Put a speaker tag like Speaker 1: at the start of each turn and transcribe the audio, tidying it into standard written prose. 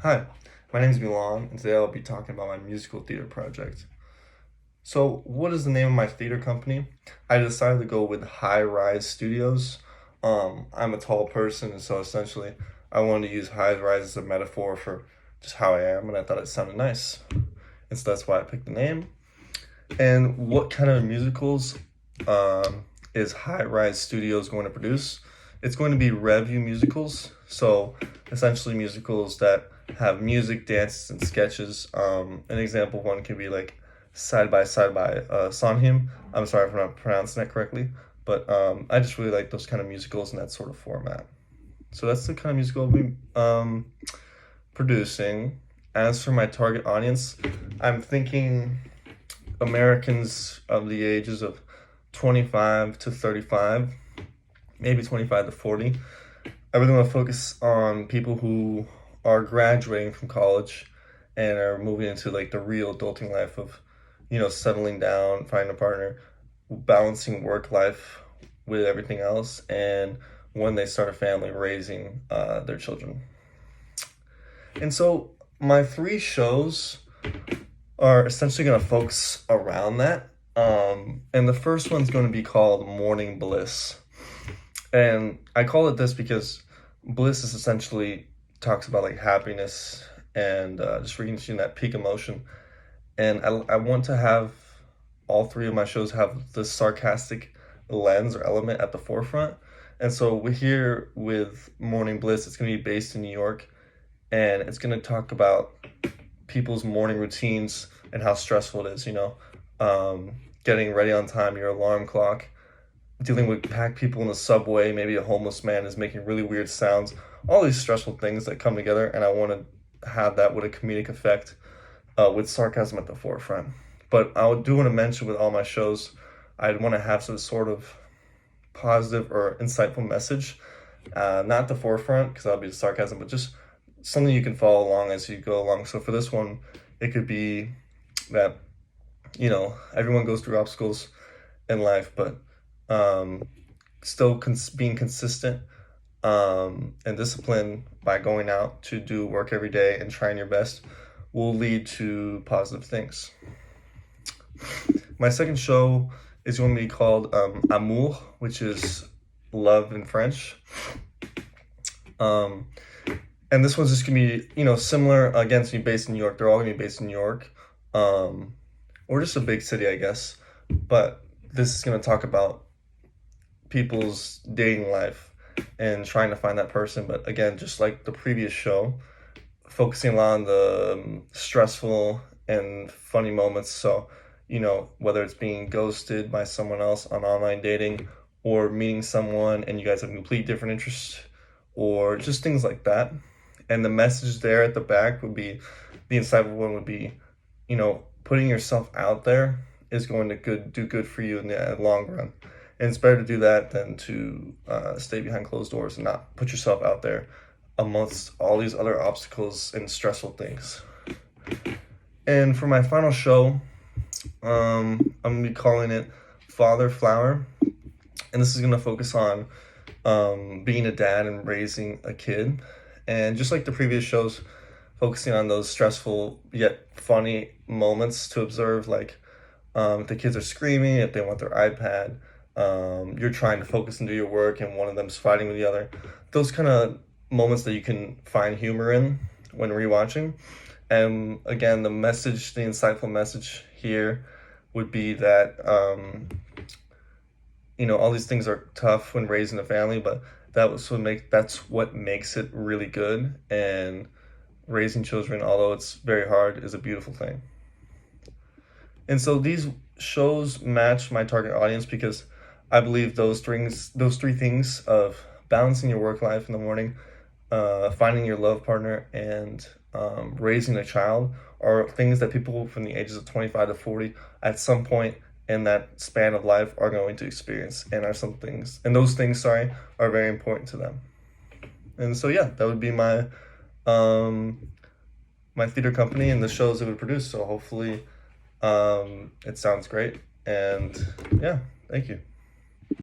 Speaker 1: Hi, my name is Milan, and today I'll be talking about my musical theater project. So, what is the name of my theater company? I decided to go with High Rise Studios. I'm a tall person, and so essentially, I wanted to use high rise as a metaphor for just how I am, and I thought it sounded nice. And so that's why I picked the name. And what kind of musicals is High Rise Studios going to produce? It's going to be revue musicals. So essentially musicals that have music, dances, and sketches. An example one could be like Side by Sondheim. I'm sorry if I'm not pronouncing that correctly, but I just really like those kind of musicals in that sort of format. So that's the kind of musical I'll be producing. As for my target audience, I'm thinking Americans of the ages of 25 to 35, maybe 25 to 40. I really want to focus on people who are graduating from college and are moving into like the real adulting life of, settling down, finding a partner, balancing work life with everything else, and when they start a family, raising their children. And so my three shows are essentially going to focus around that. And the first one's going to be called Morning Bliss. And I call it this because bliss is essentially talks about like happiness and just reaching that peak emotion. And I want to have all three of my shows have this sarcastic lens or element at the forefront. And so we're here with Morning Bliss. It's going to be based in New York, and it's going to talk about people's morning routines and how stressful it is, getting ready on time, your alarm clock, dealing with packed people in the subway, maybe a homeless man is making really weird sounds, all these stressful things that come together, and I want to have that with a comedic effect with sarcasm at the forefront. But I do want to mention with all my shows, I'd want to have some sort of positive or insightful message, not the forefront because that'll be the sarcasm, but just something you can follow along as you go along. So for this one, it could be that, everyone goes through obstacles in life, but still being consistent and disciplined by going out to do work every day and trying your best will lead to positive things. My second show is going to be called Amour, which is love in French. And this one's just gonna be, similar. Again, to be based in New York. They're all gonna be based in New York, or just a big city, I guess. But this is gonna talk about people's dating life and trying to find that person. But again, just like the previous show, focusing on the stressful and funny moments. So, whether it's being ghosted by someone else on online dating, or meeting someone and you guys have complete different interests, or just things like that. And the message there at the back would be, the insightful one would be, putting yourself out there is going to do good for you in the long run. And it's better to do that than to stay behind closed doors and not put yourself out there amongst all these other obstacles and stressful things. And for my final show, I'm going to be calling it Father Flower. And this is going to focus on being a dad and raising a kid. And just like the previous shows, focusing on those stressful yet funny moments to observe, like if the kids are screaming, if they want their iPad, you're trying to focus and do your work and one of them's fighting with the other. Those kind of moments that you can find humor in when rewatching. And again, the insightful message here would be that, all these things are tough when raising a family, but that's what makes it really good. And raising children, although it's very hard, is a beautiful thing. And so these shows match my target audience because I believe those three things of balancing your work life in the morning, finding your love partner, and raising a child are things that people from the ages of 25 to 40 at some point in that span of life are going to experience, and those things are very important to them. And so yeah, that would be my my theater company and the shows it would produce. So hopefully it sounds great, and yeah, thank you.